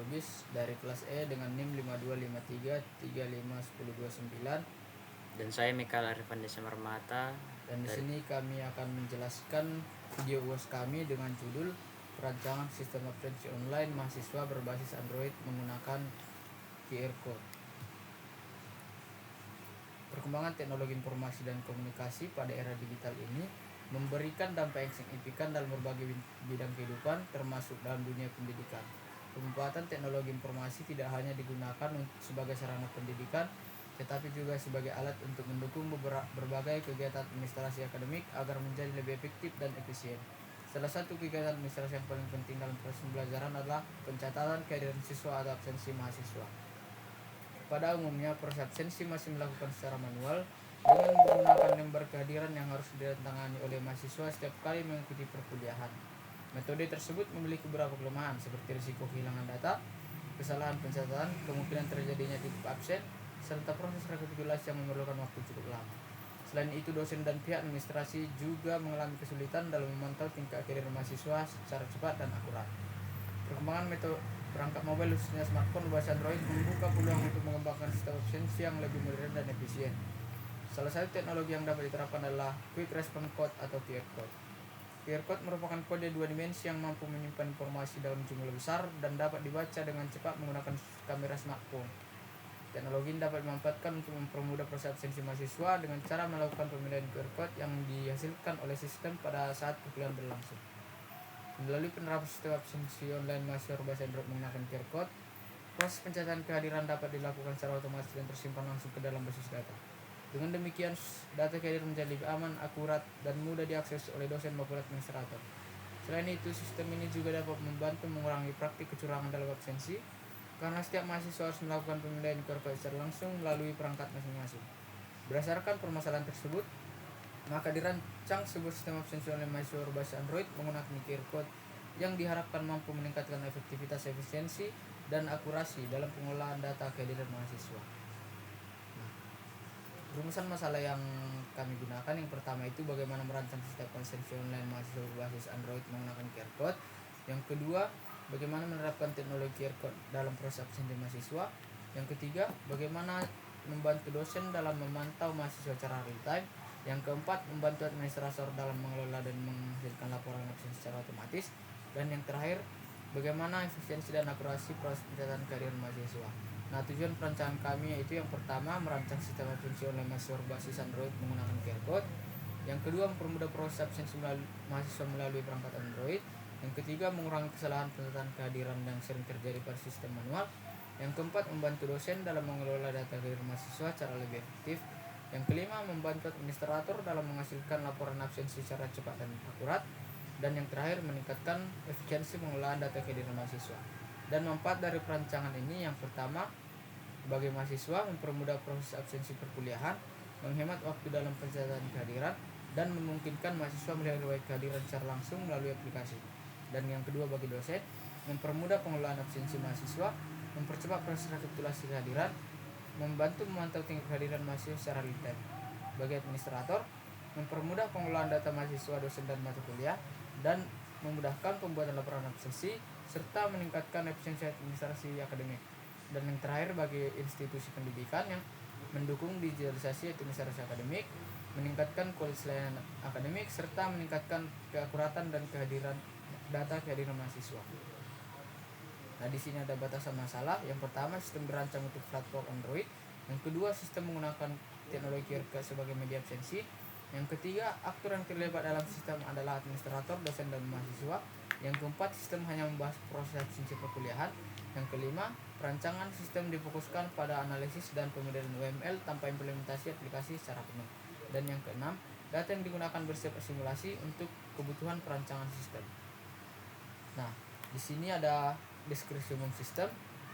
Logis dari kelas E dengan NIM 5253351029. Dan saya Mikael Arifan Desamarmata. Dan di sini kami akan menjelaskan video UAS kami dengan judul Perancangan Sistem Absensi Online Mahasiswa Berbasis Android Menggunakan QR Code. Perkembangan teknologi informasi dan komunikasi pada era digital ini memberikan dampak yang signifikan dalam berbagai bidang kehidupan, termasuk dalam dunia pendidikan. Pemanfaatan teknologi informasi tidak hanya digunakan sebagai sarana pendidikan, tetapi juga sebagai alat untuk mendukung berbagai kegiatan administrasi akademik agar menjadi lebih efektif dan efisien. Salah satu kegiatan administrasi yang paling penting dalam proses pembelajaran adalah pencatatan kehadiran siswa atau absensi mahasiswa. Pada umumnya, proses absensi masih melakukan secara manual dengan menggunakan lembar kehadiran yang harus ditandatangani oleh mahasiswa setiap kali mengikuti perkuliahan. Metode tersebut memiliki beberapa kelemahan seperti risiko kehilangan data, kesalahan pencatatan, kemungkinan terjadinya titik absen, serta proses rekapitulasi yang memerlukan waktu cukup lama. Selain itu, dosen dan pihak administrasi juga mengalami kesulitan dalam memantau tingkat kehadiran mahasiswa secara cepat dan akurat. Perkembangan metode perangkat mobile khususnya smartphone berbasis Android membuka peluang untuk mengembangkan sistem absensi yang lebih modern dan efisien. Salah satu teknologi yang dapat diterapkan adalah Quick Response Code atau QR Code. QR Code merupakan kode dua dimensi yang mampu menyimpan informasi dalam jumlah besar dan dapat dibaca dengan cepat menggunakan kamera smartphone. Teknologi ini dapat dimanfaatkan untuk mempermudah proses absensi mahasiswa dengan cara melakukan pemilihan QR Code yang dihasilkan oleh sistem pada saat perkuliahan berlangsung. Melalui penerapan sistem absensi online mahasiswa berbasis Android menggunakan QR Code, proses pencatatan kehadiran dapat dilakukan secara otomatis dan tersimpan langsung ke dalam basis data. Dengan demikian, data kehadiran menjadi lebih aman, akurat, dan mudah diakses oleh dosen maupun administrator. Selain itu, sistem ini juga dapat membantu mengurangi praktik kecurangan dalam absensi, karena setiap mahasiswa harus melakukan pemilihan QR Code secara langsung melalui perangkat masing-masing. Berdasarkan permasalahan tersebut, maka dirancang sebuah sistem absensi online mahasiswa berbasis Android menggunakan QR Code yang diharapkan mampu meningkatkan efektivitas, efisiensi, dan akurasi dalam pengolahan data kehadiran mahasiswa. Rumusan masalah yang kami gunakan, yang pertama itu bagaimana merancang sistem absensi online mahasiswa berbasis Android menggunakan QR Code. Yang kedua, bagaimana menerapkan teknologi QR Code dalam proses absensi mahasiswa. Yang ketiga, bagaimana membantu dosen dalam memantau mahasiswa secara real time. Yang keempat, membantu administrator dalam mengelola dan menghasilkan laporan absensi secara otomatis. Dan yang terakhir, bagaimana efisiensi dan akurasi proses pencatatan kehadiran mahasiswa. Nah, tujuan perancangan kami yaitu yang pertama, merancang sistem absensi online mahasiswa berbasis Android menggunakan QR Code. Yang kedua, mempermudah proses absensi mahasiswa melalui perangkat Android. Yang ketiga, mengurangi kesalahan pencatatan kehadiran yang sering terjadi pada sistem manual. Yang keempat, membantu dosen dalam mengelola data kehadiran mahasiswa secara lebih efektif. Yang kelima, membantu administrator dalam menghasilkan laporan absensi secara cepat dan akurat. Dan yang terakhir, meningkatkan efisiensi pengolahan data kehadiran mahasiswa. Dan manfaat dari perancangan ini, yang pertama, bagi mahasiswa mempermudah proses absensi perkuliahan, menghemat waktu dalam pencatatan kehadiran, dan memungkinkan mahasiswa melihat riwayat kehadiran secara langsung melalui aplikasi. Dan yang kedua, bagi dosen, mempermudah pengelolaan absensi mahasiswa, mempercepat proses rekapitulasi kehadiran, membantu memantau tingkat kehadiran mahasiswa secara real time. Bagi administrator, mempermudah pengelolaan data mahasiswa, dosen, dan mata kuliah, dan memudahkan pembuatan laporan absensi serta meningkatkan efisiensi administrasi akademik. Dan yang terakhir, bagi institusi pendidikan yang mendukung digitalisasi administrasi akademik, meningkatkan kualitas layanan akademik serta meningkatkan keakuratan dan kehadiran data kehadiran mahasiswa. Nah, di sini ada batasan masalah. Yang pertama, sistem dirancang untuk platform Android. Yang kedua, sistem menggunakan teknologi QR Code sebagai media absensi. Yang ketiga, aktor yang terlibat dalam sistem adalah administrator, dosen, dan mahasiswa. Yang keempat, sistem hanya membahas proses absensi perkuliahan. Yang kelima, perancangan sistem difokuskan pada analisis dan pemodelan UML tanpa implementasi aplikasi secara penuh. Dan yang keenam, data yang digunakan bersifat simulasi untuk kebutuhan perancangan sistem. Nah, di sini ada deskripsi umum sistem.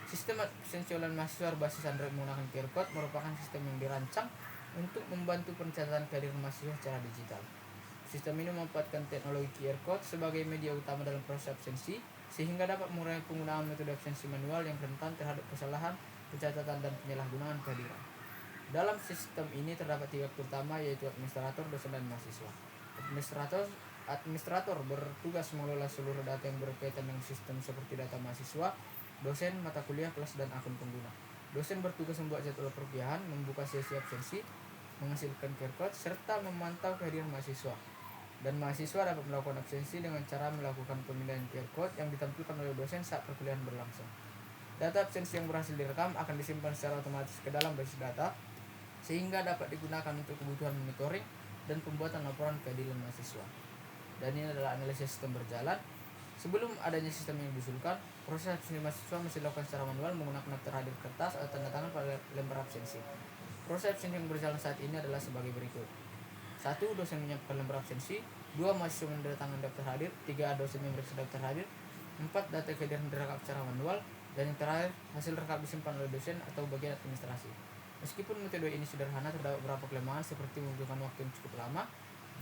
Sistem absensi online mahasiswa berbasis Android menggunakan QR Code merupakan sistem yang dirancang untuk membantu pencatatan kehadiran mahasiswa secara digital. Sistem ini memanfaatkan teknologi QR Code sebagai media utama dalam proses absensi, sehingga dapat mengurangi penggunaan metode absensi manual yang rentan terhadap kesalahan pencatatan dan penyalahgunaan kehadiran. Dalam sistem ini terdapat tiga aktor utama, yaitu administrator, dosen, dan mahasiswa. Administrator bertugas mengelola seluruh data yang berkaitan dengan sistem seperti data mahasiswa, dosen, mata kuliah, kelas, dan akun pengguna. Dosen bertugas membuat jadwal perkuliahan, membuka sesi absensi, menghasilkan QR code, serta memantau kehadiran mahasiswa. Dan mahasiswa dapat melakukan absensi dengan cara melakukan pemindaian QR code yang ditampilkan oleh dosen saat perkuliahan berlangsung. Data absensi yang berhasil direkam akan disimpan secara otomatis ke dalam basis data, sehingga dapat digunakan untuk kebutuhan monitoring dan pembuatan laporan keadilan mahasiswa. Dan ini adalah analisis sistem berjalan. Sebelum adanya sistem yang diusulkan, proses absensi mahasiswa masih dilakukan secara manual menggunakan daftar hadir kertas atau tanda tangan pada lembar absensi. Proses absensi yang berjalan saat ini adalah sebagai berikut. 1. Dosen menyiapkan lembar absensi. 2. Mahasiswa menandatangani daftar hadir. 3. Dosen memeriksa daftar hadir. 4. Data kehadiran direkam secara manual. Dan yang terakhir, hasil rekap disimpan oleh dosen atau bagian administrasi. Meskipun metode ini sederhana, terdapat beberapa kelemahan seperti membutuhkan waktu yang cukup lama,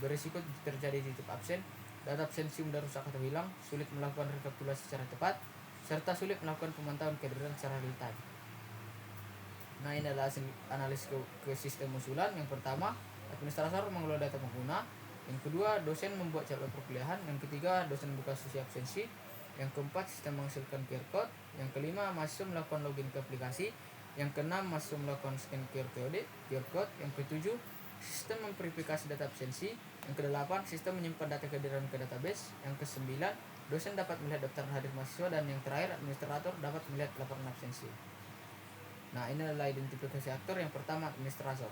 berisiko terjadi titik absen, data absensi mudah rusak atau hilang, sulit melakukan rekapitulasi secara tepat, serta sulit melakukan pemantauan kehadiran secara real time. Nah, ini adalah hasil analisis ke sistem usulan. Yang pertama, administrator mengelola data pengguna. Yang kedua, dosen membuat jadwal perkuliahan. Yang ketiga, dosen membuka sesi absensi. Yang keempat, sistem menghasilkan QR code. Yang kelima, mahasiswa melakukan login ke aplikasi. Yang keenam, mahasiswa melakukan scan QR code. Yang ketujuh, sistem memverifikasi data absensi. Yang kedelapan, sistem menyimpan data kehadiran ke database. Yang kesembilan, dosen dapat melihat daftar hadir mahasiswa. Dan yang terakhir, administrator dapat melihat laporan absensi. Nah, ini adalah identifikasi aktor. Yang pertama, administrator.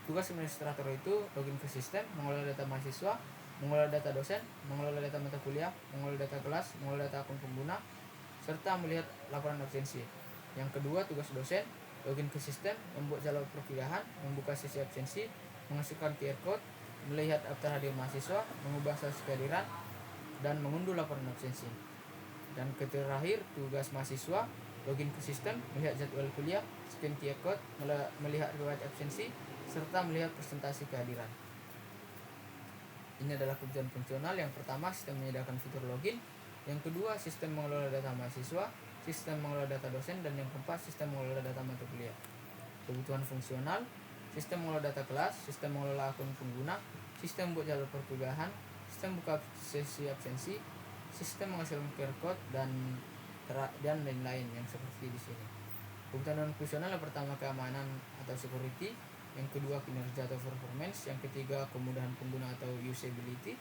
Tugas administrator itu login ke sistem, mengelola data mahasiswa, mengelola data dosen, mengelola data mata kuliah, mengelola data kelas, mengelola data akun pengguna, serta melihat laporan absensi. Yang kedua, tugas dosen login ke sistem, membuat jadwal perkuliahan, membuka sesi absensi, menghasilkan QR code, melihat daftar hadir mahasiswa, mengubah status kehadiran, dan mengunduh laporan absensi. Dan terakhir, tugas mahasiswa login ke sistem, melihat jadwal kuliah, scan QR code, melihat riwayat absensi, serta melihat presentasi kehadiran. Ini adalah kebutuhan fungsional. Yang pertama, sistem menyediakan fitur login. Yang kedua, sistem mengelola data mahasiswa, sistem mengelola data dosen, dan yang keempat, sistem mengelola data mata kuliah. Kebutuhan fungsional: sistem mengelola data kelas, sistem mengelola akun pengguna, sistem buat jalur perkuliahan, sistem buka sesi absensi, sistem menghasilkan QR code, dan lain-lain yang seperti di sini. Kebutuhan non fungsional: yang pertama, keamanan atau security. Yang kedua, kinerja atau performance. Yang ketiga, kemudahan pengguna atau usability.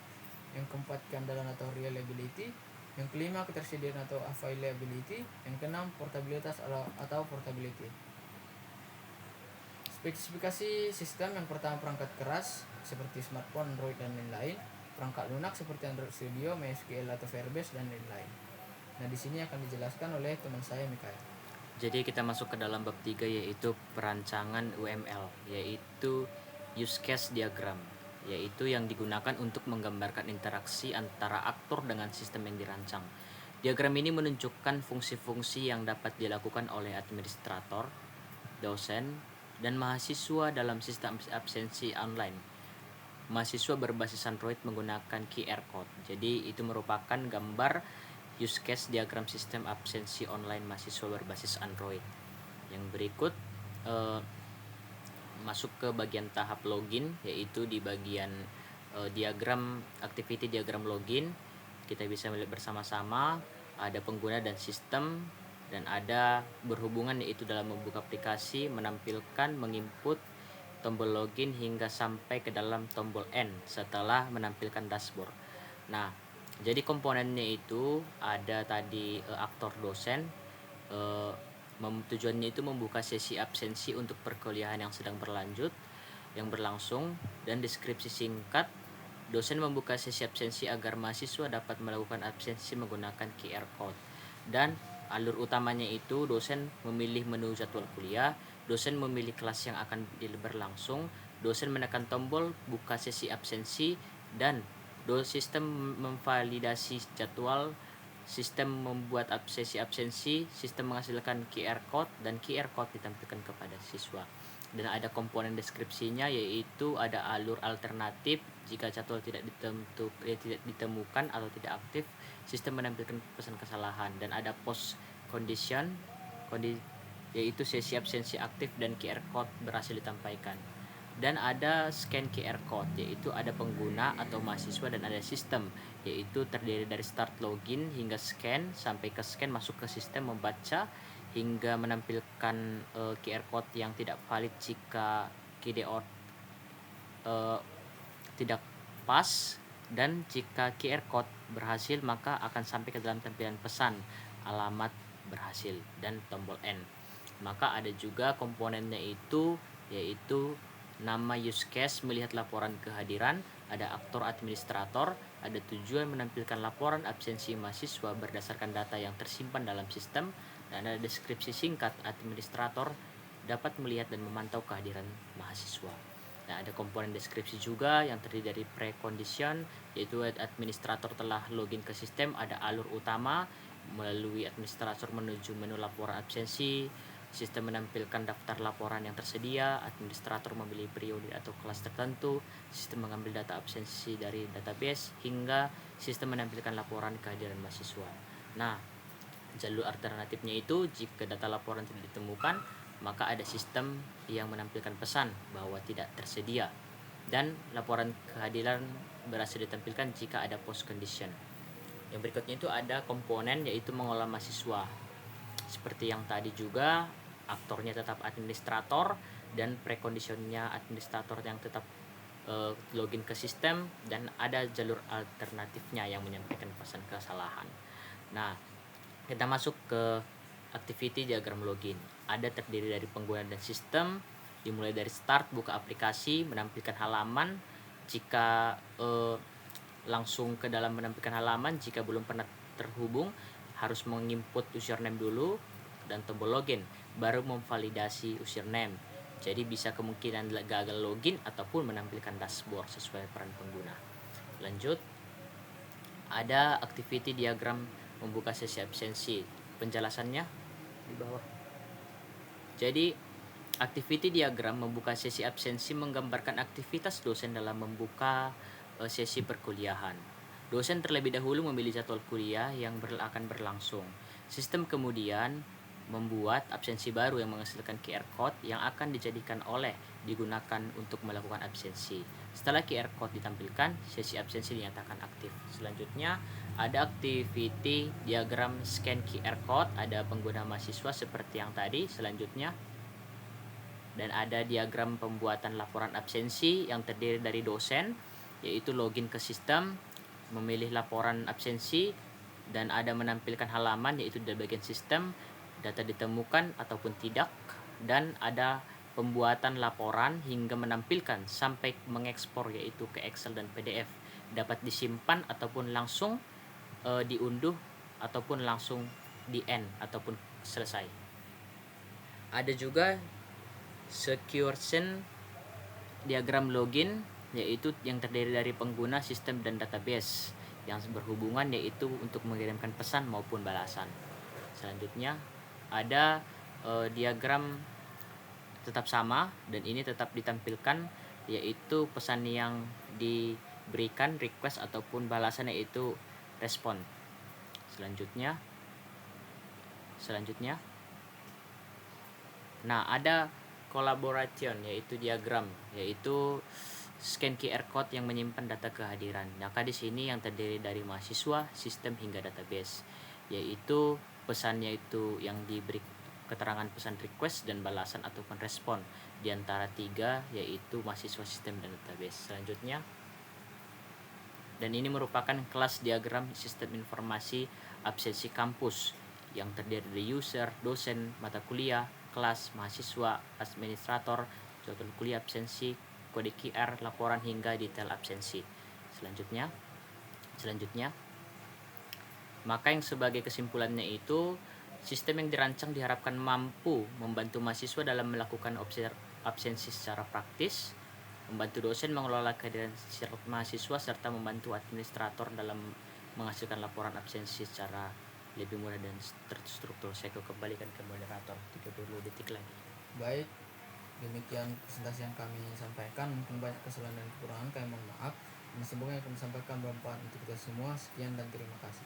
Yang keempat, keandalan atau reliability. Yang kelima, ketersediaan atau availability. Yang keenam, portabilitas atau portability. Spesifikasi sistem: yang pertama, perangkat keras seperti smartphone, Android, dan lain-lain. Perangkat lunak seperti Android Studio, MySQL atau Firebase, dan lain-lain. Nah, di sini akan dijelaskan oleh teman saya, Mikael. Jadi kita masuk ke dalam bab 3, yaitu perancangan UML, yaitu use case diagram, yaitu yang digunakan untuk menggambarkan interaksi antara aktor dengan sistem yang dirancang. Diagram ini menunjukkan fungsi-fungsi yang dapat dilakukan oleh administrator, dosen, dan mahasiswa dalam sistem absensi online. Mahasiswa berbasis Android menggunakan QR code. Jadi itu merupakan gambar use case diagram sistem absensi online mahasiswa berbasis Android. Yang berikut masuk ke bagian tahap login, yaitu di bagian diagram activity diagram login. Kita bisa melihat bersama-sama ada pengguna dan sistem, dan ada berhubungan, yaitu dalam membuka aplikasi, menampilkan, menginput tombol login hingga sampai ke dalam tombol N setelah menampilkan dashboard. Nah, jadi komponennya itu ada tadi aktor dosen, tujuannya itu membuka sesi absensi untuk perkuliahan yang sedang berlangsung, dan deskripsi singkat. Dosen membuka sesi absensi agar mahasiswa dapat melakukan absensi menggunakan QR code. Dan alur utamanya itu, dosen memilih menu jadwal kuliah, dosen memilih kelas yang akan berlangsung, dosen menekan tombol buka sesi absensi, dan sistem memvalidasi jadwal, sistem membuat absensi, sistem menghasilkan QR code, dan QR code ditampilkan kepada siswa. Dan ada komponen deskripsinya, yaitu ada alur alternatif jika jadwal tidak ditemukan atau tidak aktif, sistem menampilkan pesan kesalahan. Dan ada post condition, yaitu sesi absensi aktif dan QR code berhasil ditampilkan. Dan ada scan QR code, yaitu ada pengguna atau mahasiswa dan ada sistem, yaitu terdiri dari start login hingga scan sampai ke scan masuk ke sistem membaca hingga menampilkan QR code yang tidak valid jika QDO tidak pas, dan jika QR code berhasil maka akan sampai ke dalam tampilan pesan alamat berhasil dan tombol N. Maka ada juga komponennya itu, yaitu nama use case melihat laporan kehadiran, ada aktor administrator, ada tujuan menampilkan laporan absensi mahasiswa berdasarkan data yang tersimpan dalam sistem, dan ada deskripsi singkat administrator dapat melihat dan memantau kehadiran mahasiswa. Nah, ada komponen deskripsi juga yang terdiri dari precondition, yaitu administrator telah login ke sistem, ada alur utama melalui administrator menuju menu laporan absensi, sistem menampilkan daftar laporan yang tersedia, administrator memilih periode atau kelas tertentu, sistem mengambil data absensi dari database, hingga sistem menampilkan laporan kehadiran mahasiswa. Nah, jalur alternatifnya itu jika data laporan tidak ditemukan, maka ada sistem yang menampilkan pesan bahwa tidak tersedia, dan laporan kehadiran berhasil ditampilkan jika ada post condition. Yang berikutnya itu ada komponen, yaitu mengolah mahasiswa. Seperti yang tadi juga, aktornya tetap administrator dan preconditionnya administrator yang tetap login ke sistem, dan ada jalur alternatifnya yang menyampaikan pesan kesalahan. Nah, kita masuk ke activity diagram login. Ada terdiri dari pengguna dan sistem, dimulai dari start buka aplikasi, menampilkan halaman. Jika langsung ke dalam menampilkan halaman, jika belum pernah terhubung harus menginput username dulu dan tombol login, baru memvalidasi username. Jadi bisa kemungkinan gagal login ataupun menampilkan dashboard sesuai peran pengguna. Lanjut, ada activity diagram membuka sesi absensi. Penjelasannya di bawah. Jadi, activity diagram membuka sesi absensi menggambarkan aktivitas dosen dalam membuka sesi perkuliahan. Dosen terlebih dahulu memilih jadwal kuliah yang akan berlangsung. Sistem kemudian membuat absensi baru yang menghasilkan QR code yang akan digunakan untuk melakukan absensi. Setelah QR code ditampilkan, sesi absensi dinyatakan aktif. Selanjutnya, ada activity diagram scan QR code, ada pengguna mahasiswa seperti yang tadi. Selanjutnya, dan ada diagram pembuatan laporan absensi yang terdiri dari dosen, yaitu login ke sistem, memilih laporan absensi, dan ada menampilkan halaman, yaitu di bagian sistem, data ditemukan ataupun tidak, dan ada pembuatan laporan hingga menampilkan sampai mengekspor, yaitu ke Excel dan PDF, dapat disimpan ataupun langsung diunduh ataupun langsung di end ataupun selesai. Ada juga secure send diagram login, yaitu yang terdiri dari pengguna, sistem, dan database yang berhubungan, yaitu untuk mengirimkan pesan maupun balasan. Selanjutnya ada diagram tetap sama, dan ini tetap ditampilkan, yaitu pesan yang diberikan, request ataupun balasan, yaitu respon. Selanjutnya nah, ada collaboration, yaitu diagram, yaitu scan QR code yang menyimpan data kehadiran. Maka di sini yang terdiri dari mahasiswa, sistem, hingga database, yaitu pesannya itu yang diberi keterangan pesan request dan balasan ataupun respon di antara tiga, yaitu mahasiswa, sistem, dan database. Selanjutnya, dan ini merupakan kelas diagram sistem informasi absensi kampus yang terdiri dari user, dosen, mata kuliah, kelas, mahasiswa, administrator, jadwal kuliah absensi, kode QR, laporan, hingga detail absensi. Selanjutnya, maka yang sebagai kesimpulannya itu, sistem yang dirancang diharapkan mampu membantu mahasiswa dalam melakukan absensi secara praktis, membantu dosen mengelola kehadiran mahasiswa, serta membantu administrator dalam menghasilkan laporan absensi secara lebih mudah dan terstruktur. Saya kembalikan ke moderator 30 detik lagi. Baik, demikian presentasi yang kami sampaikan. Mungkin banyak kesalahan dan kekurangan, kami mohon maaf. Dan semoga yang kami sampaikan bermanfaat untuk kita semua. Sekian dan terima kasih.